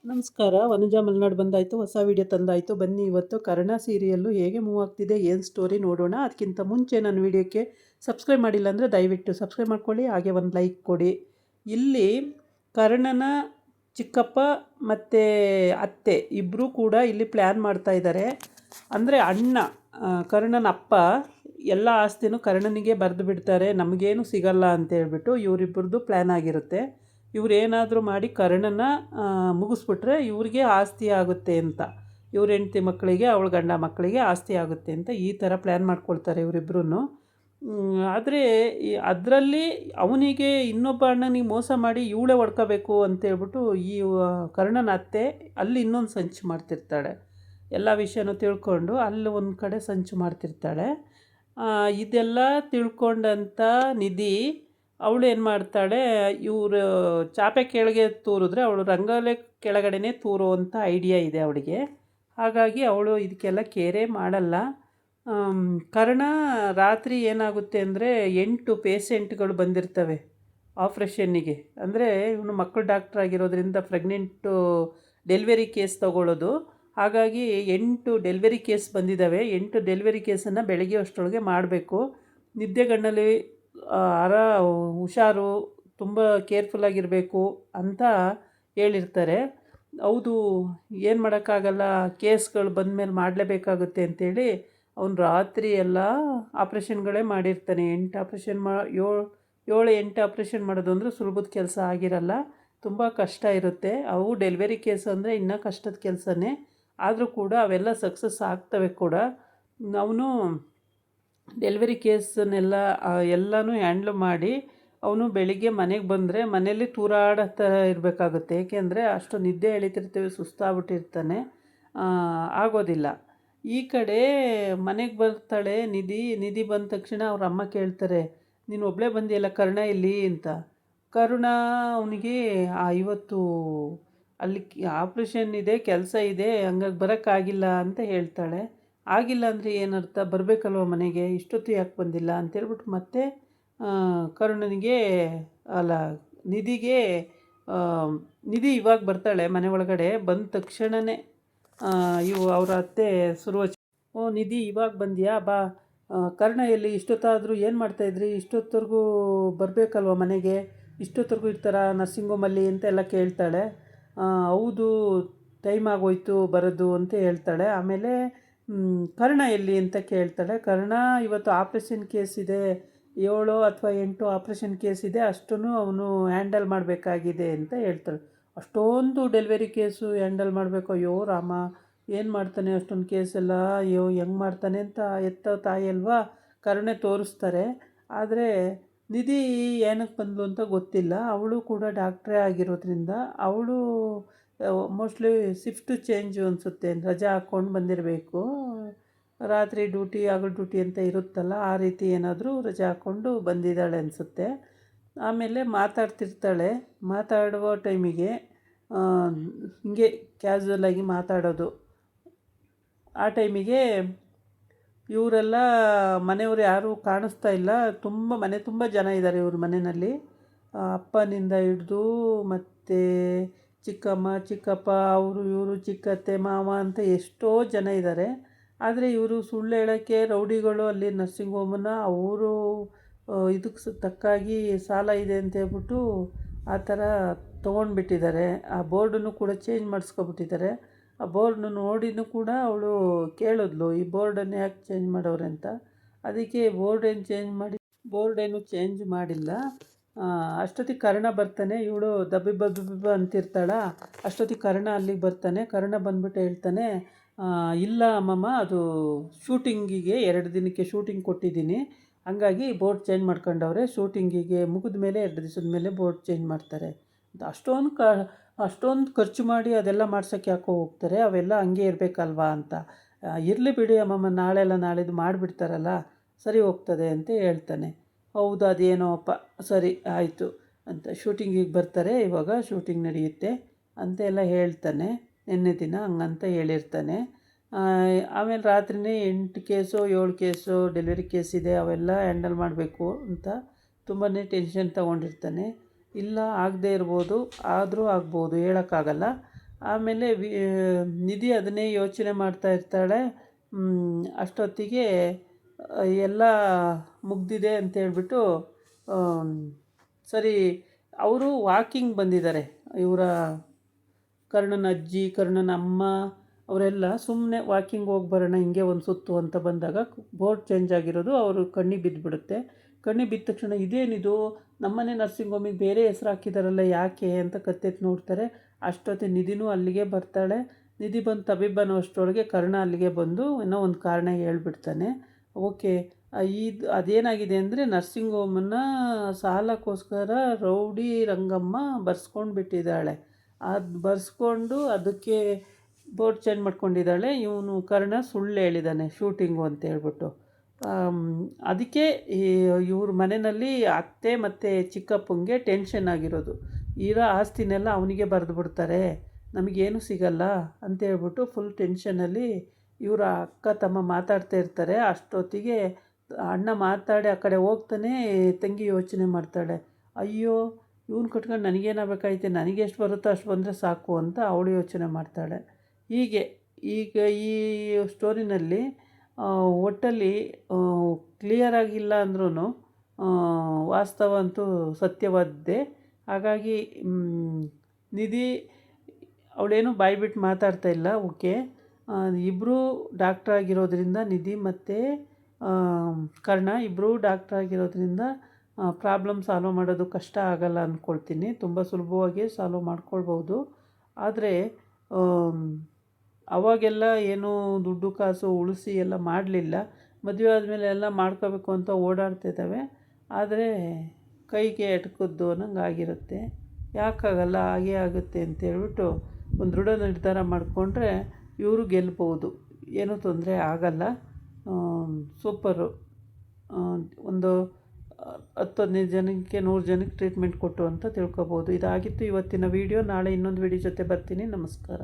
ನಮಸ್ಕಾರ. ವನಜಾ ಮಲೆನಾಡು ಬಂದಾಯಿತು, ಹೊಸ ವಿಡಿಯೋ ತಂದಾಯಿತು. ಬನ್ನಿ ಇವತ್ತು ಕರ್ಣ ಸೀರಿಯಲ್ಲು ಹೇಗೆ ಮೂವ್ ಆಗ್ತಿದೆ, ಏನು ಸ್ಟೋರಿ ನೋಡೋಣ. ಅದಕ್ಕಿಂತ ಮುಂಚೆ ನನ್ನ ವಿಡಿಯೋಕ್ಕೆ ಸಬ್ಸ್ಕ್ರೈಬ್ ಮಾಡಿಲ್ಲ ಅಂದರೆ ದಯವಿಟ್ಟು ಸಬ್ಸ್ಕ್ರೈಬ್ ಮಾಡ್ಕೊಳ್ಳಿ, ಹಾಗೆ ಒಂದು ಲೈಕ್ ಕೊಡಿ. ಇಲ್ಲಿ ಕರ್ಣನ ಚಿಕ್ಕಪ್ಪ ಮತ್ತು ಅತ್ತೆ ಇಬ್ಬರೂ ಕೂಡ ಇಲ್ಲಿ ಪ್ಲ್ಯಾನ್ ಮಾಡ್ತಾ ಇದ್ದಾರೆ. ಅಂದರೆ ಅಣ್ಣ ಕರ್ಣನ ಅಪ್ಪ ಎಲ್ಲ ಆಸ್ತಿನೂ ಕರ್ಣನಿಗೆ ಬರೆದು ಬಿಡ್ತಾರೆ, ನಮಗೇನು ಸಿಗಲ್ಲ ಅಂತ ಹೇಳ್ಬಿಟ್ಟು ಇವರಿಬ್ಬರದ್ದು ಪ್ಲ್ಯಾನ್ ಆಗಿರುತ್ತೆ. ಇವ್ರು ಏನಾದರೂ ಮಾಡಿ ಕರ್ಣನ ಮುಗಿಸ್ಬಿಟ್ರೆ ಇವ್ರಿಗೆ ಆಸ್ತಿ ಆಗುತ್ತೆ ಅಂತ, ಇವ್ರ ಹೆಂಡತಿ ಮಕ್ಕಳಿಗೆ ಅವಳ ಗಂಡ ಮಕ್ಕಳಿಗೆ ಆಸ್ತಿ ಆಗುತ್ತೆ ಅಂತ ಈ ಥರ ಪ್ಲ್ಯಾನ್ ಮಾಡ್ಕೊಳ್ತಾರೆ ಇವರಿಬ್ಬರೂ. ಆದರೆ ಅದರಲ್ಲಿ ಅವನಿಗೆ ಇನ್ನೊಬ್ಬ ಅಣ್ಣನಿಗೆ ಮೋಸ ಮಾಡಿ ಇವಳೇ ಹೊಡ್ಕೋಬೇಕು ಅಂತೇಳ್ಬಿಟ್ಟು ಈ ಕರ್ಣನ ಅತ್ತೆ ಅಲ್ಲಿ ಇನ್ನೊಂದು ಸಂಚು ಮಾಡ್ತಿರ್ತಾಳೆ. ಎಲ್ಲ ವಿಷಯನೂ ತಿಳ್ಕೊಂಡು ಅಲ್ಲಿ ಒಂದು ಕಡೆ ಸಂಚು ಮಾಡ್ತಿರ್ತಾಳೆ. ಇದೆಲ್ಲ ತಿಳ್ಕೊಂಡಂಥ ನಿಧಿ ಅವಳು ಏನು ಮಾಡ್ತಾಳೆ, ಇವರು ಚಾಪೆ ಕೆಳಗೆ ತೂರಿದ್ರೆ ಅವಳು ರಂಗೋಲೆ ಕೆಳಗಡೆನೇ ತೂರುವಂಥ ಐಡಿಯಾ ಇದೆ ಅವಳಿಗೆ. ಹಾಗಾಗಿ ಅವಳು ಇದಕ್ಕೆಲ್ಲ ಕೇರೇ ಮಾಡಲ್ಲ. ಕರ್ಣ ರಾತ್ರಿ ಏನಾಗುತ್ತೆ ಅಂದರೆ 8 ಪೇಷೆಂಟ್ಗಳು ಬಂದಿರ್ತವೆ ಆಪ್ರೇಷನ್ನಿಗೆ. ಅಂದರೆ ಇವನು ಮಕ್ಕಳು ಡಾಕ್ಟ್ರ್ ಆಗಿರೋದ್ರಿಂದ ಪ್ರೆಗ್ನೆಂಟು ಡೆಲಿವರಿ ಕೇಸ್ ತೊಗೊಳ್ಳೋದು. ಹಾಗಾಗಿ 8 ಡೆಲಿವರಿ ಕೇಸ್ ಬಂದಿದ್ದಾವೆ. 8 ಡೆಲಿವರಿ ಕೇಸನ್ನು ಬೆಳಗ್ಗೆ ಅಷ್ಟರೊಳಗೆ ಮಾಡಬೇಕು. ನಿದ್ದೆಗಣ್ಣಲ್ಲಿ ಹುಷಾರು, ತುಂಬ ಕೇರ್ಫುಲ್ಲಾಗಿರಬೇಕು ಅಂತ ಹೇಳಿರ್ತಾರೆ. ಹೌದು, ಏನು ಮಾಡೋಕ್ಕಾಗಲ್ಲ, ಕೇಸ್ಗಳು ಬಂದಮೇಲೆ ಮಾಡಲೇಬೇಕಾಗುತ್ತೆ ಅಂಥೇಳಿ ಅವನು ರಾತ್ರಿ ಎಲ್ಲ ಆಪ್ರೇಷನ್ಗಳೇ ಮಾಡಿರ್ತಾನೆ. 8 ಆಪ್ರೇಷನ್ 7-8 ಆಪ್ರೇಷನ್ ಮಾಡೋದು ಅಂದರೆ ಸುಲಭದ ಕೆಲಸ ಆಗಿರಲ್ಲ, ತುಂಬ ಕಷ್ಟ ಇರುತ್ತೆ. ಅವು ಡೆಲಿವರಿ ಕೇಸ್ ಅಂದರೆ ಇನ್ನೂ ಕಷ್ಟದ ಕೆಲಸನೇ. ಆದರೂ ಕೂಡ ಅವೆಲ್ಲ ಸಕ್ಸಸ್ ಆಗ್ತವೆ ಕೂಡ. ಅವನು ಡೆಲಿವರಿ ಕೇಸನ್ನೆಲ್ಲ ಎಲ್ಲನೂ ಹ್ಯಾಂಡ್ಲ್ ಮಾಡಿ ಅವನು ಬೆಳಿಗ್ಗೆ ಮನೆಗೆ ಬಂದರೆ ಮನೇಲಿ ತೂರಾಡ್ತಾ ಇರಬೇಕಾಗುತ್ತೆ. ಏಕೆಂದರೆ ಅಷ್ಟು ನಿದ್ದೆ ಎಳಿತಿರ್ತೀವಿ, ಸುಸ್ತಾಗ್ಬಿಟ್ಟಿರ್ತಾನೆ, ಆಗೋದಿಲ್ಲ. ಈ ಕಡೆ ಮನೆಗೆ ಬರ್ತಾಳೆ ನಿಧಿ ಬಂದ ತಕ್ಷಣ ಅವ್ರ ಅಮ್ಮ ಕೇಳ್ತಾರೆ, ನೀನು ಒಬ್ಬಳೇ ಬಂದಿಯಲ್ಲ ಕರ್ಣ ಇಲ್ಲಿ ಅಂತ. ಕರ್ಣ ಅವನಿಗೆ ಇವತ್ತು ಅಲ್ಲಿ ಆಪ್ರೇಷನ್ ಇದೆ, ಕೆಲಸ ಇದೆ, ಹಂಗಾಗಿ ಬರೋಕ್ಕಾಗಿಲ್ಲ ಅಂತ ಹೇಳ್ತಾಳೆ. ಆಗಿಲ್ಲ ಅಂದರೆ ಏನರ್ಥ, ಬರಬೇಕಲ್ವ ಮನೆಗೆ, ಇಷ್ಟೊತ್ತು ಯಾಕೆ ಬಂದಿಲ್ಲ ಅಂತೇಳ್ಬಿಟ್ಟು ಮತ್ತೆ ಕರುಣನಿಗೆ ನಿಧಿಗೆ ನಿಧಿ ಇವಾಗ ಬರ್ತಾಳೆ ಮನೆ ಒಳಗಡೆ. ಬಂದ ತಕ್ಷಣವೇ ಅವ್ರ ಅತ್ತೆ ಓ ನಿಧಿ ಇವಾಗ ಬಂದ್ಯಾ, ಬಾ. ಕರ್ಣ ಎಲ್ಲಿ, ಇಷ್ಟೊತ್ತಾದರೂ ಏನು ಮಾಡ್ತಾಯಿದ್ರಿ, ಇಷ್ಟೊತ್ತವರೆಗೂ ಬರಬೇಕಲ್ವ ಮನೆಗೆ, ಇಷ್ಟೊತ್ತವರೆಗೂ ಇರ್ತಾರ ನರ್ಸಿಂಗ್ ಹೋಮಲ್ಲಿ ಅಂತೆಲ್ಲ ಕೇಳ್ತಾಳೆ. ಹೌದು, ಟೈಮ್ ಆಗೋಯ್ತು ಬರೋದು ಅಂತ ಹೇಳ್ತಾಳೆ. ಆಮೇಲೆ ಕರ್ಣ ಎಲ್ಲಿ ಅಂತ ಕೇಳ್ತಾಳೆ. ಕರ್ಣ ಇವತ್ತು ಆಪ್ರೇಷನ್ ಕೇಸ್ ಇದೆ, 7 ಅಥವಾ 8 ಆಪ್ರೇಷನ್ ಕೇಸ್ ಇದೆ, ಅಷ್ಟನ್ನು ಅವನು ಹ್ಯಾಂಡಲ್ ಮಾಡಬೇಕಾಗಿದೆ ಅಂತ ಹೇಳ್ತಾಳೆ. ಅಷ್ಟೊಂದು ಡೆಲಿವರಿ ಕೇಸು ಹ್ಯಾಂಡಲ್ ಮಾಡಬೇಕು, ಅಯ್ಯೋ ರಾಮ, ಏನು ಮಾಡ್ತಾನೆ ಅಷ್ಟೊಂದು ಕೇಸೆಲ್ಲ, ಅಯ್ಯೋ ಹೆಂಗೆ ಮಾಡ್ತಾನೆ ಅಂತ ಎತ್ತೋ ತಾಯಿ ಅಲ್ವಾ ಕರುಣೆ ತೋರಿಸ್ತಾರೆ. ಆದರೆ ನಿಧಿ ಏನಕ್ಕೆ ಬಂದಳು ಅಂತ ಗೊತ್ತಿಲ್ಲ. ಅವಳು ಕೂಡ ಡಾಕ್ಟ್ರೇ ಆಗಿರೋದ್ರಿಂದ ಅವಳು ಮೋಸ್ಟ್ಲಿ ಶಿಫ್ಟು ಚೇಂಜು ಅನಿಸುತ್ತೆ, ರಜಾ ಹಾಕ್ಕೊಂಡು ಬಂದಿರಬೇಕು. ರಾತ್ರಿ ಡ್ಯೂಟಿ ಹಗಲು ಡ್ಯೂಟಿ ಅಂತ ಇರುತ್ತಲ್ಲ, ಆ ರೀತಿ ಏನಾದರೂ ರಜಾ ಹಾಕ್ಕೊಂಡು ಬಂದಿದ್ದಾಳೆ ಅನಿಸುತ್ತೆ. ಆಮೇಲೆ ಮಾತಾಡ್ತಿರ್ತಾಳೆ. ಮಾತಾಡುವ ಟೈಮಿಗೆ ಹಿಂಗೆ ಕ್ಯಾಸುವಲಾಗಿ ಮಾತಾಡೋದು. ಆ ಟೈಮಿಗೆ ಇವರೆಲ್ಲ ಮನೆಯವರು ಯಾರೂ ಕಾಣಿಸ್ತಾ ಇಲ್ಲ, ಮನೆ ತುಂಬ ಜನ ಇದ್ದಾರೆ ಇವ್ರ ಮನೆಯಲ್ಲಿ. ಅಪ್ಪನಿಂದ ಹಿಡ್ದು ಮತ್ತು ಚಿಕ್ಕಮ್ಮ ಚಿಕ್ಕಪ್ಪ, ಅವರು ಇವರು, ಚಿಕ್ಕತ್ತೆ ಮಾವ ಅಂತ ಎಷ್ಟೋ ಜನ ಇದ್ದಾರೆ. ಆದರೆ ಇವರು ಸುಳ್ಳು ಹೇಳೋಕ್ಕೆ ರೌಡಿಗಳು ಅಲ್ಲಿ ನರ್ಸಿಂಗ್ ಹೋಮನ್ನು ಅವರು ಇದಕ್ಕೆ ತಕ್ಕಾಗಿ ಸಾಲ ಇದೆ ಅಂತ ಹೇಳ್ಬಿಟ್ಟು ಆ ಥರ ತೊಗೊಂಡ್ಬಿಟ್ಟಿದ್ದಾರೆ. ಆ ಬೋರ್ಡನ್ನು ಕೂಡ ಚೇಂಜ್ ಮಾಡಿಸ್ಕೊಬಿಟ್ಟಿದ್ದಾರೆ. ಆ ಬೋರ್ಡ್ನ ನೋಡಿನೂ ಕೂಡ ಅವಳು ಕೇಳಿದ್ಲು, ಈ ಬೋರ್ಡನ್ನು ಯಾಕೆ ಚೇಂಜ್ ಮಾಡೋರೆ ಅಂತ. ಅದಕ್ಕೆ ಬೋರ್ಡೇನು ಚೇಂಜ್ ಮಾಡಿಲ್ಲ. ಅಷ್ಟೊತ್ತಿಗೆ ಕರ್ಣ ಬರ್ತಾನೆ. ಇವಳು ದಬ್ಬಿ ಅಂತಿರ್ತಾಳ. ಅಷ್ಟೊತ್ತಿಗೆ ಕರ್ಣ ಅಲ್ಲಿಗೆ ಬರ್ತಾನೆ. ಕರ್ಣ ಬಂದ್ಬಿಟ್ಟು ಹೇಳ್ತಾನೆ, ಇಲ್ಲ ಅಮ್ಮಮ್ಮ, ಅದು ಶೂಟಿಂಗಿಗೆ 2 ದಿನಕ್ಕೆ ಶೂಟಿಂಗ್ ಕೊಟ್ಟಿದ್ದೀನಿ, ಹಂಗಾಗಿ ಬೋರ್ಡ್ ಚೇಂಜ್ ಮಾಡ್ಕೊಂಡವ್ರೆ, ಶೂಟಿಂಗಿಗೆ ಮುಗಿದ ಮೇಲೆ 2 ದಿವಸದ ಮೇಲೆ ಬೋರ್ಡ್ ಚೇಂಜ್ ಮಾಡ್ತಾರೆ ಅಂತ. ಅಷ್ಟೊಂದು ಖರ್ಚು ಮಾಡಿ ಅದೆಲ್ಲ ಮಾಡ್ಸೋಕ್ಕೆ ಯಾಕೋ ಹೋಗ್ತಾರೆ, ಅವೆಲ್ಲ ಹಂಗೆ ಇರಬೇಕಲ್ವಾ ಅಂತ. ಇರಲಿ ಬಿಡಿ ಅಮ್ಮಮ್ಮ, ನಾಳಿದ್ದು ಮಾಡಿಬಿಡ್ತಾರಲ್ಲ, ಸರಿ ಹೋಗ್ತದೆ ಅಂತ ಹೇಳ್ತಾನೆ. ಹೌದು, ಅದೇನೋಪ್ಪ, ಸರಿ ಆಯಿತು ಅಂತ. ಶೂಟಿಂಗಿಗೆ ಬರ್ತಾರೆ, ಇವಾಗ ಶೂಟಿಂಗ್ ನಡೆಯುತ್ತೆ ಅಂತೆಲ್ಲ ಹೇಳ್ತಾನೆ. ನಿನ್ನೆ ದಿನ ಹಂಗಂತ ಹೇಳಿರ್ತಾನೆ. ಆಮೇಲೆ ರಾತ್ರಿಯೇ 8 ಕೇಸೋ 7 ಕೇಸೋ ಡೆಲಿವರಿ ಕೇಸ್ ಇದೆ, ಅವೆಲ್ಲ ಹ್ಯಾಂಡಲ್ ಮಾಡಬೇಕು ಅಂತ ತುಂಬಾ ಟೆನ್ಷನ್ ತೊಗೊಂಡಿರ್ತಾನೆ. ಇಲ್ಲ ಆಗದೇ ಇರ್ಬೋದು, ಆದರೂ ಆಗ್ಬೋದು, ಹೇಳೋಕ್ಕಾಗಲ್ಲ. ಆಮೇಲೆ ನಿಧಿ ಅದನ್ನೇ ಯೋಚನೆ ಮಾಡ್ತಾ ಇರ್ತಾಳೆ. ಅಷ್ಟೊತ್ತಿಗೆ ಎಲ್ಲ ಮುಗ್ದಿದೆ ಅಂತೇಳ್ಬಿಟ್ಟು ಸರಿ ಅವರು ವಾಕಿಂಗ್ ಬಂದಿದ್ದಾರೆ. ಇವರ ಕರ್ಣನ ಅಜ್ಜಿ, ಕರ್ಣನ ಅಮ್ಮ ಅವರೆಲ್ಲ ಸುಮ್ಮನೆ ವಾಕಿಂಗ್ ಹೋಗಿ ಬರೋಣ ಹಿಂಗೆ ಒಂದು ಸುತ್ತು ಅಂತ ಬಂದಾಗ ಬೋರ್ಡ್ ಚೇಂಜ್ ಆಗಿರೋದು ಅವರು ಕಣ್ಣಿಗೆ ಬಿದ್ದುಬಿಡುತ್ತೆ. ಕಣ್ಣಿಗೆ ಬಿದ್ದ ತಕ್ಷಣ ಇದೇನಿದು, ನಮ್ಮನೆ ನರ್ಸಿಂಗ್ ಹೋಮಿಗೆ ಬೇರೆ ಹೆಸ್ರು ಹಾಕಿದಾರಲ್ಲ ಯಾಕೆ ಅಂತ ಕತ್ತೆತ್ತು ನೋಡ್ತಾರೆ. ಅಷ್ಟೊತ್ತಿಗೆ ನಿಧಿನೂ ಅಲ್ಲಿಗೆ ಬರ್ತಾಳೆ. ನಿಧಿ ಬಂದು ತಬಿಬ್ ಅನ್ನೋ ಅಷ್ಟರೊಳಗೆ ಕರ್ಣ ಅಲ್ಲಿಗೆ ಬಂದು ಏನೋ ಒಂದು ಕಾರಣ ಹೇಳ್ಬಿಡ್ತಾನೆ. ಓಕೆ, ಅದೇನಾಗಿದೆ ಅಂದರೆ ನರ್ಸಿಂಗ್ ಹೋಮನ್ನು ಸಾಲಕ್ಕೋಸ್ಕರ ರೌಡಿ ರಂಗಮ್ಮ ಬರ್ಸ್ಕೊಂಡು ಬಿಟ್ಟಿದ್ದಾಳೆ. ಅದು ಬರ್ಸ್ಕೊಂಡು ಅದಕ್ಕೆ ಬೋರ್ಡ್ ಚೇಂಜ್ ಮಾಡ್ಕೊಂಡಿದ್ದಾಳೆ. ಇವನು ಕರ್ಣ ಸುಳ್ಳು ಹೇಳಿದ್ದಾನೆ ಶೂಟಿಂಗು ಅಂತ ಹೇಳ್ಬಿಟ್ಟು. ಅದಕ್ಕೆ ಇವ್ರ ಮನೆಯಲ್ಲಿ ಅತ್ತೆ ಮತ್ತು ಚಿಕ್ಕಪ್ಪಂಗೆ ಟೆನ್ಷನ್ ಆಗಿರೋದು. ಇರೋ ಆಸ್ತಿನೆಲ್ಲ ಅವನಿಗೆ ಬರೆದು ಬಿಡ್ತಾರೆ, ನಮಗೇನು ಸಿಗಲ್ಲ ಅಂತೇಳ್ಬಿಟ್ಟು ಫುಲ್ ಟೆನ್ಷನಲ್ಲಿ ಇವರ ಅಕ್ಕ ತಮ್ಮ ಮಾತಾಡ್ತಾ ಇರ್ತಾರೆ. ಅಷ್ಟೊತ್ತಿಗೆ ಅಣ್ಣ ಮಾತಾಡಿ ಆ ಕಡೆ ಹೋಗ್ತಾನೆ. ತಂಗಿ ಯೋಚನೆ ಮಾಡ್ತಾಳೆ, ಅಯ್ಯೋ ಇವನು ಕಟ್ಕೊಂಡು ನನಗೇನಾಗಬೇಕಾಯ್ತು, ನನಗೆ ಎಷ್ಟು ಬರುತ್ತೋ ಅಷ್ಟು ಬಂದರೆ ಸಾಕು ಅಂತ ಅವಳು ಯೋಚನೆ ಮಾಡ್ತಾಳೆ. ಈಗ ಈ ಸ್ಟೋರಿನಲ್ಲಿ ಒಟ್ಟಲ್ಲಿ ಕ್ಲಿಯರಾಗಿಲ್ಲ ಅಂದ್ರೂ ವಾಸ್ತವ ಅಂತೂ ಸತ್ಯವಾದ್ದೇ. ಹಾಗಾಗಿ ನಿಧಿ ಅವಳೇನು ಬಾಯ್ಬಿಟ್ಟು ಮಾತಾಡ್ತಾ ಇಲ್ಲ. ಓಕೆ, ಇಬ್ಬರೂ ಡಾಕ್ಟ್ರಾಗಿರೋದ್ರಿಂದ ನಿಧಿ ಮತ್ತು ಕರ್ಣ ಇಬ್ಬರೂ ಡಾಕ್ಟ್ರಾಗಿರೋದ್ರಿಂದ ಪ್ರಾಬ್ಲಮ್ ಸಾಲ್ವ್ ಮಾಡೋದು ಕಷ್ಟ ಆಗಲ್ಲ ಅಂದ್ಕೊಳ್ತೀನಿ. ತುಂಬ ಸುಲಭವಾಗಿ ಸಾಲ್ವ್ ಮಾಡ್ಕೊಳ್ಬೋದು. ಆದರೆ ಅವಾಗೆಲ್ಲ ಏನೂ ದುಡ್ಡು ಕಾಸು ಉಳಿಸಿ ಎಲ್ಲ ಮಾಡಲಿಲ್ಲ. ಮದುವೆ ಆದಮೇಲೆ ಎಲ್ಲ ಮಾಡ್ಕೋಬೇಕು ಅಂತ ಓಡಾಡ್ತಿದ್ದಾವೆ. ಆದರೆ ಕೈಗೆ ಎಟಕದ್ದು ಅನ್ನಂಗೆ ಆಗಿರುತ್ತೆ. ಯಾಕಾಗಲ್ಲ, ಹಾಗೇ ಆಗುತ್ತೆ ಅಂತೇಳ್ಬಿಟ್ಟು ಒಂದು ದೃಢ ನಿರ್ಧಾರ ಮಾಡಿಕೊಂಡ್ರೆ ಇವರು ಗೆಲ್ಬೋದು, ಏನೂ ತೊಂದರೆ ಆಗಲ್ಲ. ಸೂಪರು. ಒಂದು 10-15 ಜನಕ್ಕೆ 100 ಜನಕ್ಕೆ ಟ್ರೀಟ್ಮೆಂಟ್ ಕೊಟ್ಟು ಅಂತ ತಿಳ್ಕೊಬೋದು. ಇದಾಗಿತ್ತು ಇವತ್ತಿನ ವೀಡಿಯೋ. ನಾಳೆ ಇನ್ನೊಂದು ವೀಡಿಯೋ ಜೊತೆ ಬರ್ತೀನಿ. ನಮಸ್ಕಾರ.